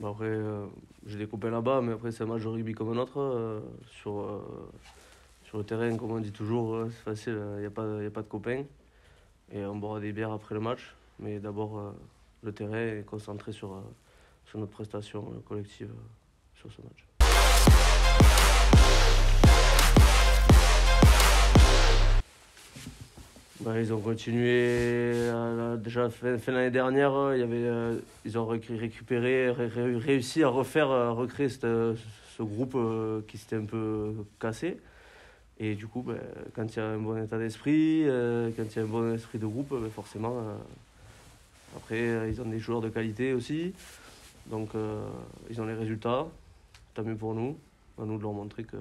Bah après, j'ai des copains là-bas, mais après, c'est un match de rugby comme un autre. Sur le terrain, comme on dit toujours, c'est facile, y a pas de copains. Et on boira des bières après le match. Mais d'abord, le terrain est concentré sur notre prestation collective sur ce match. Bah, ils ont continué. Déjà, fin l'année dernière, ils ont réussi à recréer ce groupe qui s'était un peu cassé. Et du coup, quand il y a un bon état d'esprit, quand il y a un bon esprit de groupe, forcément, après, ils ont des joueurs de qualité aussi. Donc, ils ont les résultats. Tant mieux pour nous. À nous de leur montrer qu'ils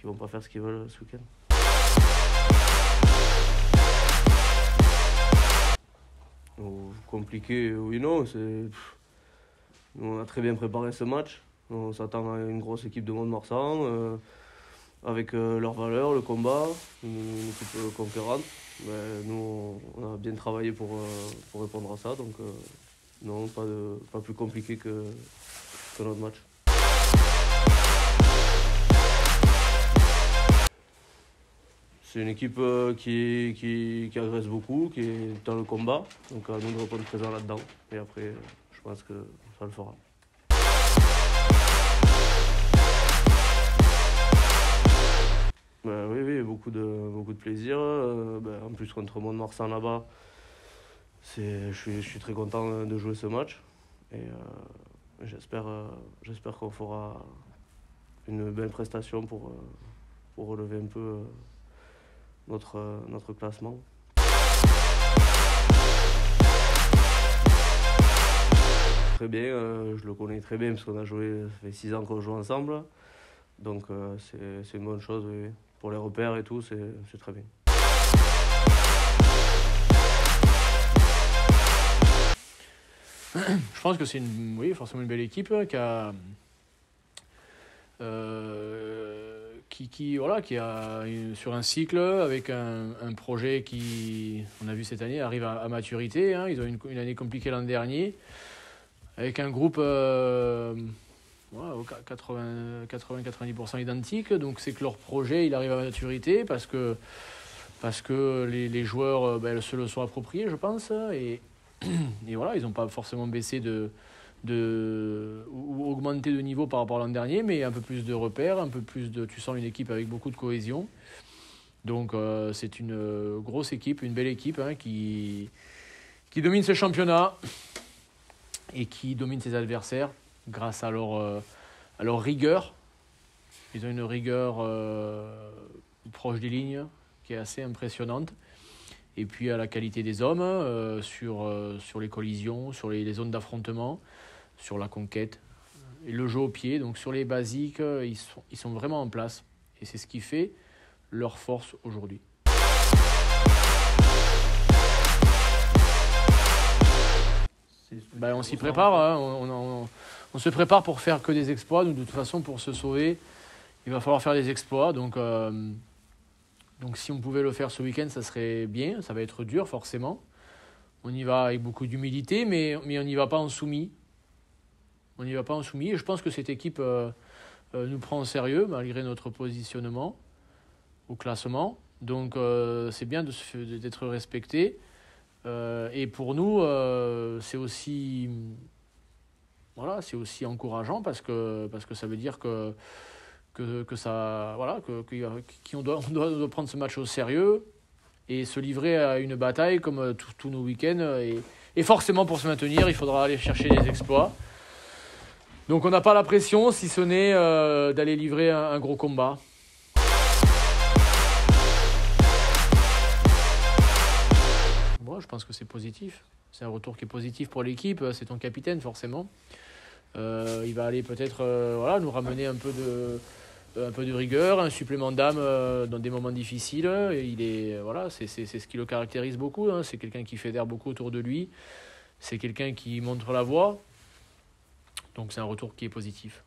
ne vont pas faire ce qu'ils veulent ce week-end. Compliqué, oui, non. Nous, on a très bien préparé ce match. On s'attend à une grosse équipe de Mont-de-Marsan, avec leurs valeurs, le combat, une équipe conquérante. Nous, on a bien travaillé pour répondre à ça. Donc, non, pas plus compliqué que notre match. C'est une équipe qui agresse beaucoup, qui est dans le combat. Donc à nous de répondre présent là-dedans. Et après, je pense que ça le fera. Oui, beaucoup de plaisir. En plus, contre Mont-de-Marsan là-bas, je suis très content de jouer ce match. Et j'espère qu'on fera une belle prestation pour relever un peu notre classement. Très bien, je le connais très bien parce qu'on a joué, ça fait 6 ans qu'on joue ensemble. Donc c'est une bonne chose, oui. Pour les repères et tout, c'est très bien. Je pense que c'est forcément une belle équipe qui a sur un cycle avec un projet qui, on a vu cette année, arrive à maturité. Ils ont une année compliquée l'an dernier avec un groupe 80-90% identique. Donc c'est que leur projet il arrive à maturité parce que les joueurs se le sont appropriés, je pense. Et voilà, ils n'ont pas forcément baissé ou augmenté de niveau par rapport à l'an dernier, mais un peu plus de repères, tu sens une équipe avec beaucoup de cohésion. Donc c'est une grosse équipe, une belle équipe qui domine ce championnat et qui domine ses adversaires grâce à leur rigueur. Ils ont une rigueur proche des lignes qui est assez impressionnante. Et puis à la qualité des hommes sur les collisions, sur les zones d'affrontement, sur la conquête et le jeu au pied. Donc sur les basiques, ils sont vraiment en place. Et c'est ce qui fait leur force aujourd'hui. On s'y prépare. On se prépare pour faire que des exploits. Donc de toute façon, pour se sauver, il va falloir faire des exploits. Donc si on pouvait le faire ce week-end, ça serait bien. Ça va être dur, forcément. On y va avec beaucoup d'humilité, mais on n'y va pas en soumis. Et je pense que cette équipe nous prend au sérieux, malgré notre positionnement au classement. Donc, c'est bien d'être respecté. Et pour nous, c'est aussi encourageant parce que ça veut dire que ça, qu'on doit prendre ce match au sérieux et se livrer à une bataille comme tous nos week-ends. Et forcément, pour se maintenir, il faudra aller chercher des exploits. Donc on n'a pas la pression, si ce n'est d'aller livrer un gros combat. Bon, je pense que c'est positif. C'est un retour qui est positif pour l'équipe. C'est ton capitaine, forcément. Il va aller peut-être nous ramener un peu de rigueur, un supplément d'âme dans des moments difficiles. Et c'est ce qui le caractérise beaucoup. C'est quelqu'un qui fédère beaucoup autour de lui. C'est quelqu'un qui montre la voie. Donc c'est un retour qui est positif.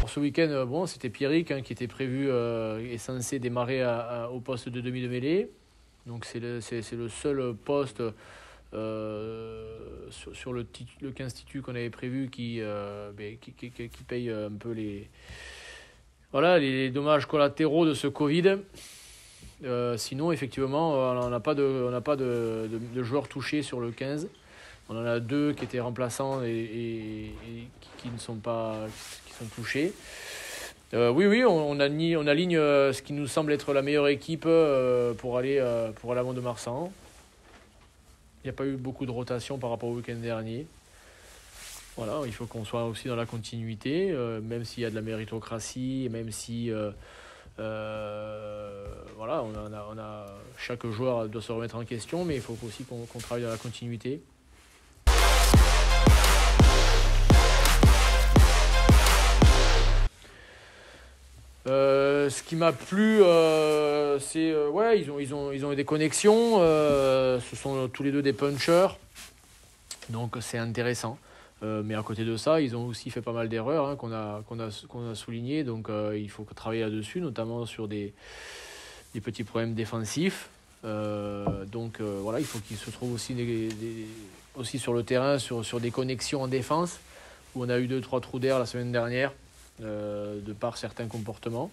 Pour ce week-end, c'était Pierrick qui était prévu et censé démarrer au poste de demi de mêlée. Donc c'est le seul poste sur le 15 titu qu'on avait prévu qui paye un peu les dommages collatéraux de ce Covid. Sinon, effectivement, on n'a pas de joueurs touchés sur le 15. On en a 2 qui étaient remplaçants et qui sont touchés. Oui, on aligne ce qui nous semble être la meilleure équipe pour aller à Mont-de-Marsan. Il n'y a pas eu beaucoup de rotation par rapport au week-end dernier. Voilà, il faut qu'on soit aussi dans la continuité, même s'il y a de la méritocratie, même si chaque joueur doit se remettre en question, mais il faut aussi qu'on travaille dans la continuité. Ce qui m'a plu, c'est ils ont eu des connexions. Ce sont tous les 2 des punchers, donc c'est intéressant. Mais à côté de ça, ils ont aussi fait pas mal d'erreurs qu'on a soulignées. Donc il faut travailler là-dessus, notamment sur des petits problèmes défensifs. Il faut qu'ils se trouvent aussi sur le terrain, sur des connexions en défense, où on a eu 2-3 trous d'air la semaine dernière. De par certains comportements,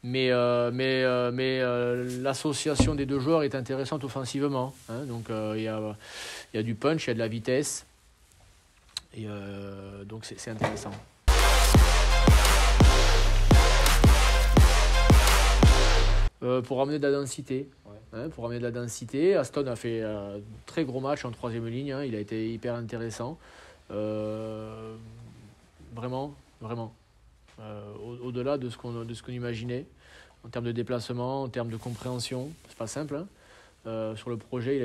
mais l'association des 2 joueurs est intéressante offensivement, donc il y a du punch, il y a de la vitesse, et donc c'est intéressant. Pour ramener de la densité. Aston a fait un très gros match en 3e ligne, il a été hyper intéressant. Vraiment. Au-delà de ce qu'on imaginait en termes de déplacement, en termes de compréhension, c'est pas simple. Sur le projet, il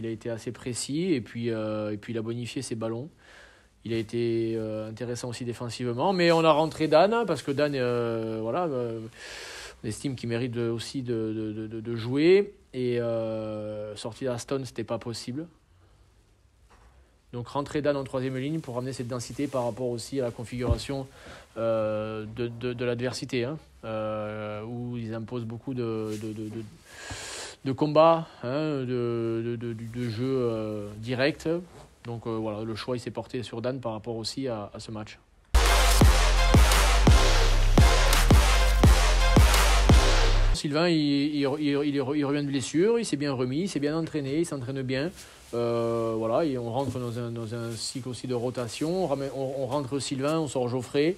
a été assez précis et puis il a bonifié ses ballons. Il a été intéressant aussi défensivement, mais on a rentré Dan parce que Dan, on estime qu'il mérite aussi de jouer, et sorti d'Aston, c'était pas possible. Donc rentrer Dan en 3e ligne pour ramener cette densité par rapport aussi à la configuration de l'adversité, où ils imposent beaucoup de combats, de jeux directs. Donc le choix il s'est porté sur Dan par rapport aussi à ce match. Sylvain, il revient de blessure, il s'est bien remis, il s'est bien entraîné, il s'entraîne bien. Et on rentre dans un cycle aussi de rotation. On rentre Sylvain, on sort Geoffrey.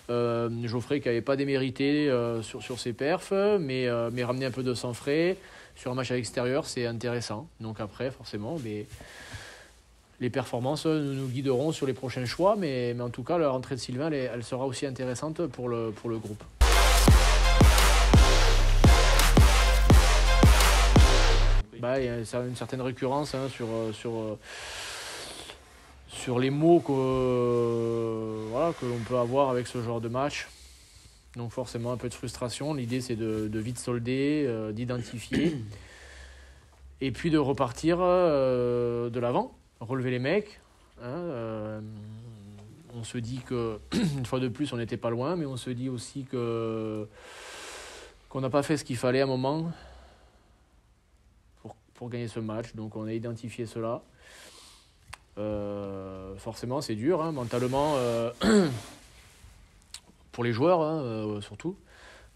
Geoffrey qui n'avait pas démérité sur ses perfs, mais ramener un peu de sang frais sur un match à l'extérieur, c'est intéressant. Donc après, forcément, les performances nous guideront sur les prochains choix, mais en tout cas, la rentrée de Sylvain, elle sera aussi intéressante pour le groupe. Il y a une certaine récurrence sur les mots que l'on peut avoir avec ce genre de match. Donc forcément un peu de frustration. L'idée c'est de vite solder, d'identifier et puis de repartir de l'avant, relever les mecs. On se dit que une fois de plus on n'était pas loin, mais on se dit aussi qu'on n'a pas fait ce qu'il fallait à un moment pour gagner ce match. Donc on a identifié cela. Forcément c'est dur mentalement pour les joueurs surtout,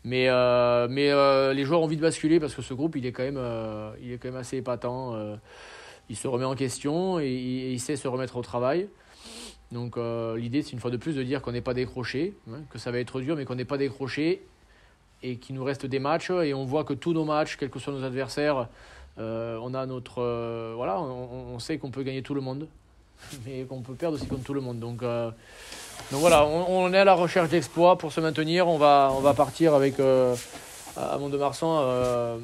mais les joueurs ont envie de basculer parce que ce groupe il est quand même assez épatant. Il se remet en question et il sait se remettre au travail. Donc l'idée c'est une fois de plus de dire qu'on n'est pas décroché, que ça va être dur mais qu'on n'est pas décroché et qu'il nous reste des matchs, et on voit que tous nos matchs, quels que soient nos adversaires, on a notre on sait qu'on peut gagner tout le monde, mais qu'on peut perdre aussi contre tout le monde. Donc voilà, on est à la recherche d'exploits pour se maintenir. On va partir avec à Mont-de-Marsan.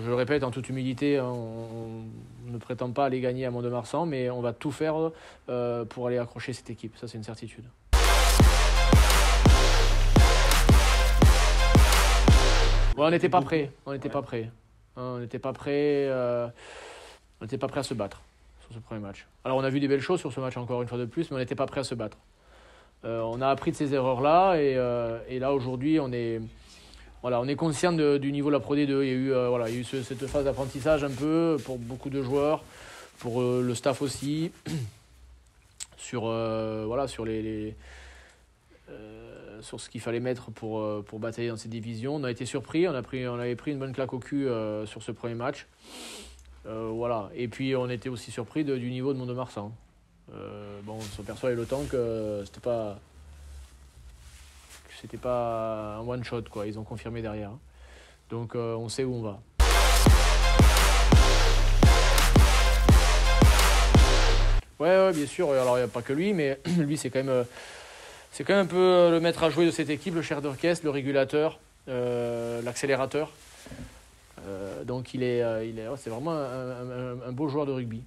Je le répète en toute humilité, on ne prétend pas aller gagner à Mont-de-Marsan, mais on va tout faire pour aller accrocher cette équipe. Ça, c'est une certitude. On n'était pas prêt. On n'était pas prêt. On n'était pas prêt à se battre sur ce premier match. Alors on a vu des belles choses sur ce match encore une fois de plus, mais on n'était pas prêt à se battre. On a appris de ces erreurs-là et là aujourd'hui on est voilà, on est conscient du niveau de la Pro D2. Il y a eu, voilà, il y a eu cette phase d'apprentissage un peu pour beaucoup de joueurs, pour le staff aussi, sur, voilà, sur sur ce qu'il fallait mettre pour batailler dans ces divisions. On a été surpris, on avait pris une bonne claque au cul sur ce premier match. Voilà. Et puis on était aussi surpris du niveau de Mont-de-Marsan. Bon, on s'aperçoit avec le temps que c'était pas un one shot, quoi. Ils ont confirmé derrière. Donc on sait où on va. Ouais, bien sûr. Alors il n'y a pas que lui, mais lui c'est quand même un peu le maître à jouer de cette équipe, le chef d'orchestre, le régulateur, l'accélérateur. Donc c'est vraiment un beau joueur de rugby.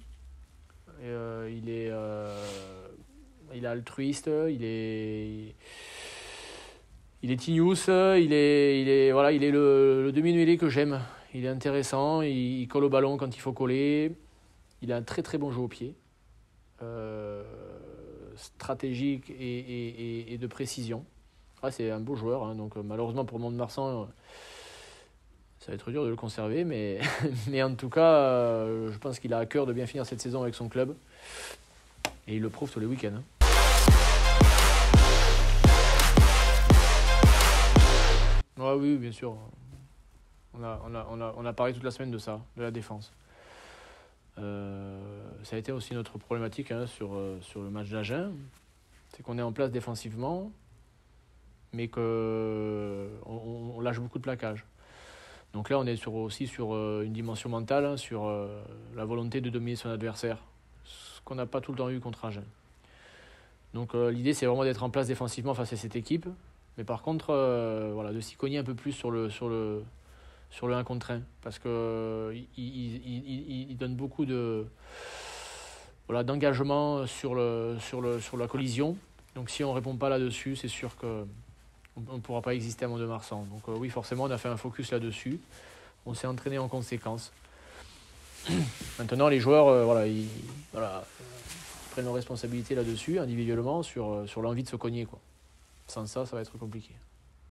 Il est altruiste, il est tignos, il est le demi-mêlée que j'aime. Il est intéressant, il colle au ballon quand il faut coller. Il a un très très bon jeu au pied, stratégique et de précision. C'est un beau joueur, hein, donc malheureusement pour Mont-de-Marsan, ça va être dur de le conserver, mais en tout cas, je pense qu'il a à cœur de bien finir cette saison avec son club. Et il le prouve tous les week-ends. Hein. Ouais, oui, bien sûr. On a parlé toute la semaine de ça, de la défense. Ça a été aussi notre problématique, hein, sur le match d'Agen. C'est qu'on est en place défensivement, mais qu'on lâche beaucoup de plaquages. Donc là, on est aussi sur une dimension mentale, hein, sur la volonté de dominer son adversaire, ce qu'on n'a pas tout le temps eu contre Agen. Donc l'idée, c'est vraiment d'être en place défensivement face à cette équipe, mais par contre, voilà, de s'y cogner un peu plus sur le 1 contre 1, parce qu'il donne beaucoup d'engagement sur la collision. Donc si on ne répond pas là-dessus, c'est sûr qu'on ne pourra pas exister à Mont-de-Marsan. Donc oui, forcément, on a fait un focus là-dessus. On s'est entraîné en conséquence. Maintenant, les joueurs ils prennent leurs responsabilités là-dessus, individuellement, sur l'envie de se cogner, quoi. Sans ça, ça va être compliqué.